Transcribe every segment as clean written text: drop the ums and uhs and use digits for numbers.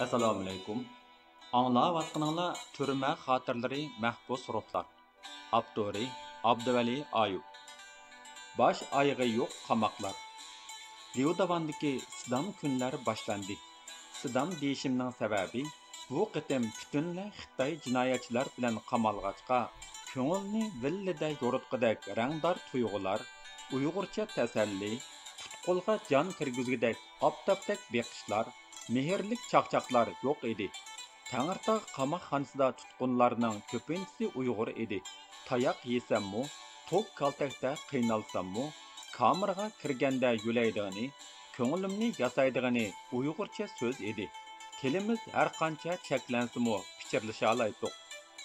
Assalomu alaykum. Anglayotganinglar Türmə xatirləri Məhbus ruhlar. Avtori Abduvali Ayub. Baş ayığı yo'q qamoqlar. Liudavandagi Sidam kunlari boshlandi. Sidam deyishimning sababi bu qitim butunlay Xitoy jinoyatchilar bilan qamalg'achqa ko'ngilni villida yo'ritqidek rangdor tuyg'ular, Uyg'urcha tasalli, qo'lga jon kirgizgidek oftobdek beqishlar, mehrlik chaqchaqlar yo'q edi. Tangirtog' qamoqxonasida tutqunlarning ko'pinchisi Uyg'ur edi. Tayoq yesammu, tok kaltakda qiynalsammu, kameraga kirganda yo'laydigani, ko'nglimni yasaydigani Uyg'urcha so'z edi. Tilimiz har qancha cheklansa-mu pichirlasha olaydik.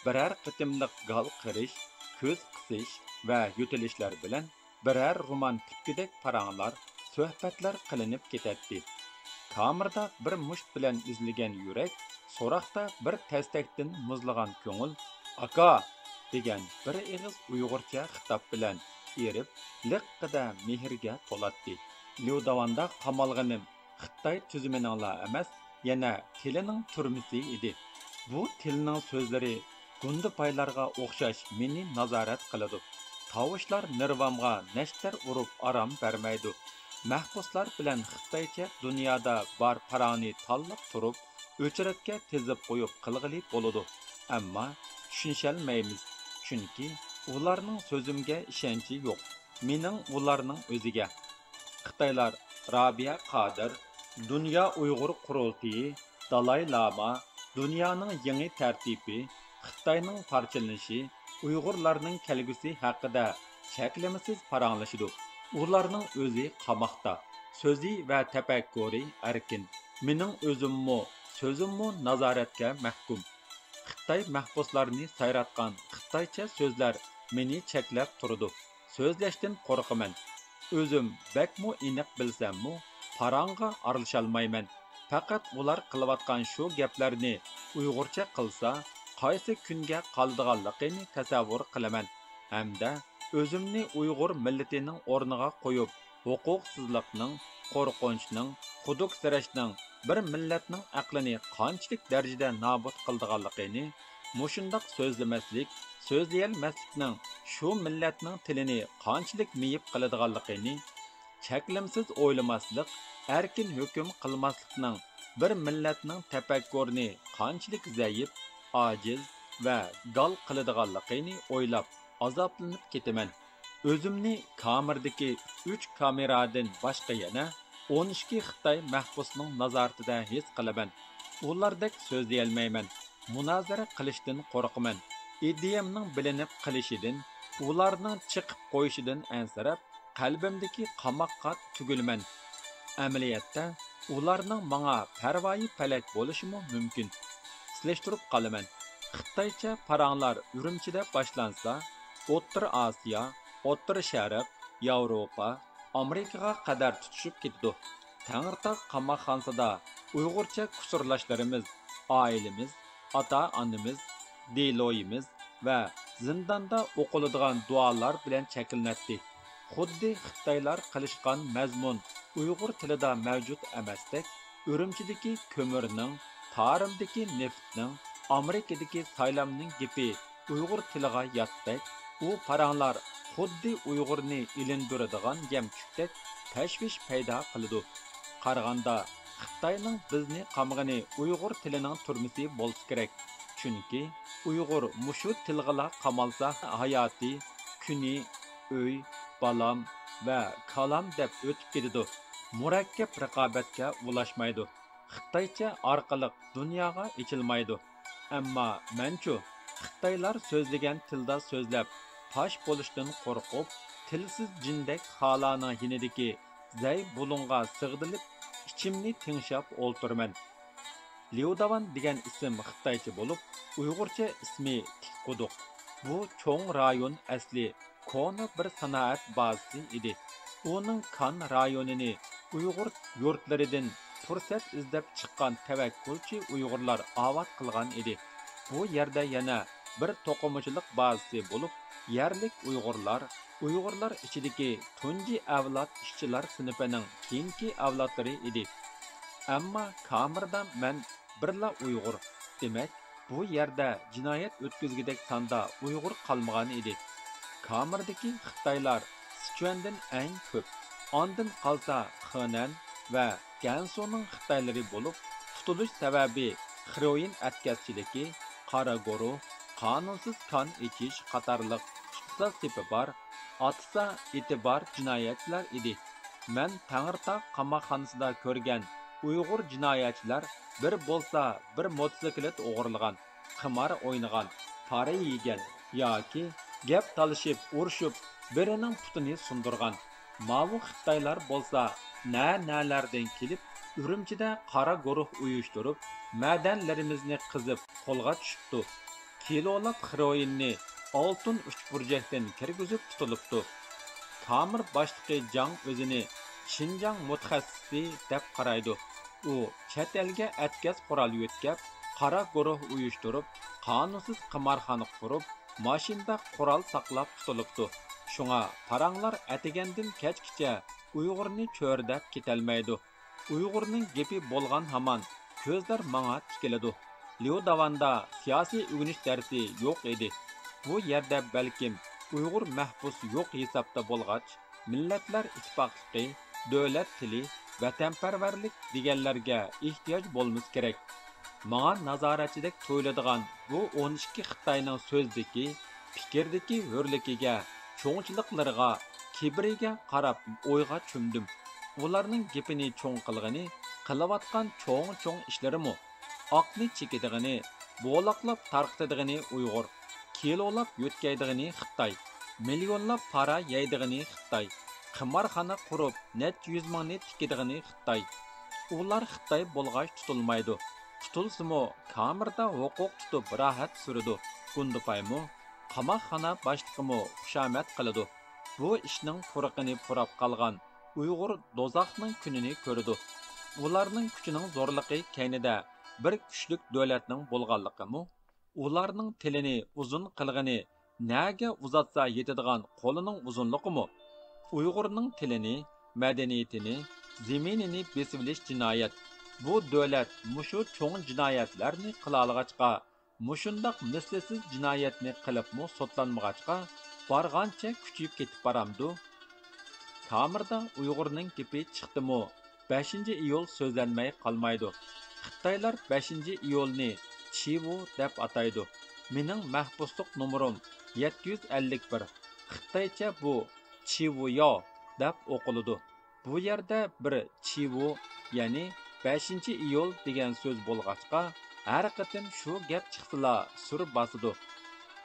Biror qitimliq gal qirish, ko'z qisish va yutilishlar bilan biror roman tipkidek paranglar, suhbatlar qilinib ketadi. Kamerda bir musht bilan izlagan yurak, so'roqda bir tastakdan muzlagan ko'ngil, "Aka" degan bir ig'iz Uyg'urcha xitob bilan erib, liqqida mehrga to'latdi. Liudavanda qamalganim Xitoy tuzuminingla emas, yana tilining turmisi edi. Bu tilning so'zlari gundi paylarga o'xshash meni nazorat qiladi. Tovushlar nirvamga nashtar urib aram bermaydi. Mahbuslar bilan Xitoycha dunyoda bor parani tanlab turib, o'chiratga tezib qo'yib qilg'ili bo'ladi. Ammo tushunisholmaymiz, chunki ularning so'zimga ishonchi yo'q. Mening ularning o'ziga. Xitoylar Rabia Qodir, Dunyo Uyg'ur qurultiyi, Dalay Lama, dunyoning yangi tartibi, Xitoyning parchalanishi, Uyg'urlarning kelgusi haqida cheklimisiz paranglashidi. Ularning o'zi qamoqda, so'zi va tafakkuri erkin. Mening o'zimmo, so'zimmo nazoratga mahkum. Xitoy mahbuslarni sayratgan Xitoycha so'zlar meni cheklab turdi. So'zlashdan qo'rqaman. O'zim bakmo aniq bilsammo, parangga aralasholmayman. Faqat ular qilayotgan shu gaplarni Uyg'urcha qilsa, qaysi kunga qoladiganligini tasavvur qilaman. Hamda o'zimni Uyg'ur millatining o'rniga qo'yib, huquqsizlikning, qo'rqinchning, quduq-sirashning bir millatning aqlini qanchalik darajada nobud qildiganligini, mushundoq so'zlamaslik, so'zlayolmaslikning shu millatning tilini qanchalik miyib qiladiganligini, cheklimsiz o'ylamaslik, erkin hukm qilmaslikning bir millatning tafakkurini qanchalik zaif, ojiz va gal qiladiganligini o'ylab azoblanib ketaman. O'zimni kamerdagi 3 kameradan boshqa yana 12 Xitoy mahbusining nazoratida his qilaman. Ulardek so'zlayolmayman. Munozara qilishdan qo'rqaman. Ideyamning bilinib qilishidan, ularning chiqib qo'yishidan ansirab, qalbimdagi qamoqqa tugilman. Amaliyotda ularning menga parvoyi falak bo'lishimi mumkin. Silashtirib qolaman. Xitoycha paranglar Urumchida boshlansa, O'rta Osiyo, O'rta Sharq, Yevropa, Amerikaga qadar tutishib ketdi. Tangirtog' qamoqxonasida Uyg'urcha kusurlashlarimiz, oilamiz, ota-onamiz, deloyimiz va zindonda o'qiladigan duolar bilan shakllanadi. Xuddi Xitoylar qilishgan mazmun Uyg'ur tilida mavjud emasdek, Urumchidagi ko'mirning, Tarimdagi neftning, Amerikadagi saylamning gapi Uyg'ur tiliga yotdek, u paranglar xuddi Uyg'urni ilindiradigan yamchukdek tashvish paydo qiladi. Qaraganda Xitoyning bizni qamg'ini Uyg'ur tilining turmisi bo'lsa kerak. Chunki Uyg'ur mushu tilg'ila qamalsa hayoti, kuni, uy, balam va kalam deb o'tib ketadi. Murakkab raqobatga ulashmaydi. Xitoycha orqali dunyoga ichilmaydi. Ammo menchu Xitoylar so'zlagan tilda so'zlab, pash bo'lishdan qo'rqib, tilsiz jindek xolaning yinidagi zay bulunga sig'dilib, ichimni tinglab o'ltirman. Liudavan degan ism Xitoycha bo'lib, Uyg'urcha ismi Tikquduq. Bu cho'ng rayon asli kona bir sanoat bazasi edi. Uning Kan rayonini Uyg'ur yurtlaridan fursat izlab chiqqan tavakkulchi Uyg'urlar obod qilgan edi. Bu yerda yana bir to'qimachilik bazasi bo'lib, yerlik Uyg'urlar ichidagi tunji avlod ishchilar sinfining keyingi avlodlari edi. Ammo kamerda men birla Uyg'ur. Demak, bu yerda jinoyat o'tkazgidek sonda Uyg'ur qolmagan edi. Kamirdagi Xitoylar Sichuandan eng ko'p. Ondan qolsa Xenan va Gansuning Xitoylari bo'lib, tutilish sababi heroin atkazchiligi, qora guruh, qonunsiz kon ichish qatorliq ixtisos tipi bor, atsa e'tibor jinoyatchilar edi. Men Tangirtog' qamoqxonasida ko'rgan Uyg'ur jinoyatchilar bir bo'lsa bir motosiklet o'g'irlagan, qimor o'ynagan, pora yegan yoki gap talishib, urushib, birining putini sundirgan. Mavu Xitoylar bo'lsa, nalardan kelib, Urumchida qora guruh uyushtirib, madanlarimizni qizib qo'lga tushibdi. Kilolab heroinni oltin uchburjakdan kirgizib tutilibdi. Kamir boshlig'i Jang o'zini Xinjiang mutaxassisi deb qaraydi. U chet elga atkaz qurol yetkab, qora guruh uyushtirib, qonunsiz qimorxona qurib, mashinada qurol saqlab tutilibdi. Shunga paranglar atigandan kechgacha Uyg'urni cho'rdab ketolmaydi. Uyg'urning gapi bo'lgan hamon ko'zlar menga tikiladi. Liu Davanda siyosiy o'g'inish darsi yo'q edi. Bu yerda balkim Uyg'ur mahbus yo'q hisobda bo'lg'ach, millatlar ittifoqligi, davlat tili, vatanparvarlik deganlarga ehtiyoj bo'lmas kerak. Menga nazoratchidek to'yladigan bu 12 Xitoyning so'zdagi, fikrdagi hurligiga, cho'ngchiliklariga, kibriga qarab o'yga cho'mdim. Ularning gapini cho'ng qilgani, qilayotgan cho'ng ishlarimi? Oqni chekidigini, bo'loqlab tarqitidigini Uyg'ur, kilolab yo'tkaydigini Xitoy, millionlab para yeydigini Xitoy, qimorxona qurib, net 100 mingni tikidigini Xitoy. Ular Xitoy bo'lg'ach tutilmaydi. Tutulsimi, kamerda huquq tutib rahat suridi. Gundupaymi, qamoqxona boshlig'imi xushomat qiladi. Bu ishning puraqini purab qolgan Uyg'ur dozoqning kunini ko'rdi. Ularning kuchining zo'rligi kaynida bir kuchlik davlatning bo'lganligimi, ularning tilini uzun qilgani, naga uzatsa yetadigan qo'lining uzunligimi, Uyg'urning tilini, madaniyatini, zaminini besib olish jinoyat. Bu davlat mushu cho'ng jinoyatlarni qila olg'achqa, mushundoq mislsiz jinoyatni qilibmi sotlanmag'achqa, bargancha kuchayib ketib boramdi. Kamirda Uyg'urning gapi chiqdimi, 5-iyul so'zlanmay qolmaydi. Xitoylar 5-iyulni Chivu deb ataydi. Mening mahbuslik numerim 751. Xitoycha bu Chivuyo deb o'qiladi. Bu yerda bir Chivu, ya'ni 5-iyul degan so'z bo'lg'achqa, har qatim shu gap chiqsila sur bosidi.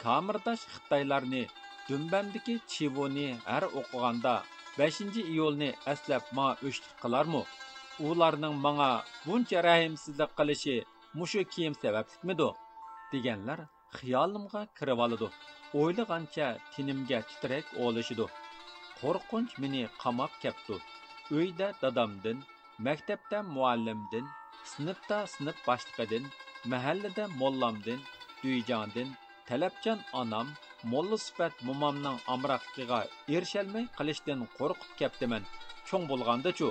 Kamirdash Xitoylarni Dumbandagi Chivuni har o'qiganda 5-iyulni aslab ma o'shlik qilarmi? Ularning menga buncha rahimsizlik qilishi mushu kiyim sabablikmidi? Deganlar xiyolimga kirib oladi. O'ylagancha tinimga titrak olishidi. Qo'rqinch meni qamab kepti. Uyda dadamdan, maktabda muallimdan, sinfda sinf boshlig'idan, mahallada mollamdan, duyjondan, talabchan onam, molla sifat momamning amroqligiga erisholmay qilishdan qo'rqib keptiman. Cho'ng bo'lganda-chu,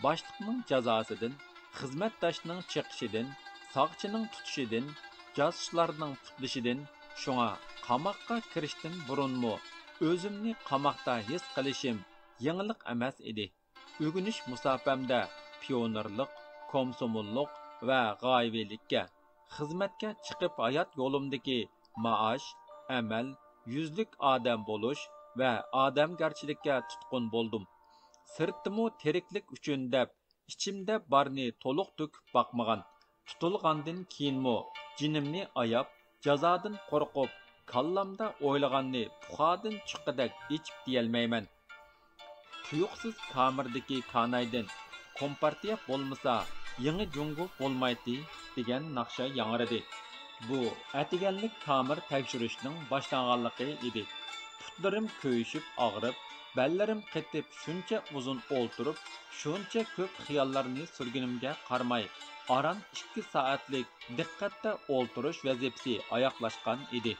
boshliqning jazosidan, xizmatdoshning chiqishidan, sog'chining tutishidan, josuslarning tutlishidan, shunga qamoqqa kirishdan burunmi o'zimni qamoqda his qilishim yangilik emas edi. O'g'inish musofamda pionerlik, komsomollik va g'oyiblikka, xizmatga chiqib hayot yo'limdagi maosh, amal, yuzlik odam bo'lish va odamgarchilikka tutqun bo'ldim. Sirtimi tiriklik uchun deb ichimda barni to'liq to'kib boqmagan. Tutilgandan keyinmi jinimni ayab, jazodan qo'rqib, kallamda o'ylaganni puxodan chiqqidek ichib deyolmayman. Tuyuqsiz kamirdagi kanaydan kompartiya bo'lmasa, yangi jungu bo'lmaydi degan naqsha yangradi. Bu atiganlik kamir tekshirishning boshlanganligi edi. Putlarim ko'yishib og'rib, ballarim qetib shuncha uzun o'ltirib, shuncha ko'p xiyollarni surgunimga qarmay, aran 2 soatlik diqqatda o'ltirish vazifasi oyoqlashgan edi.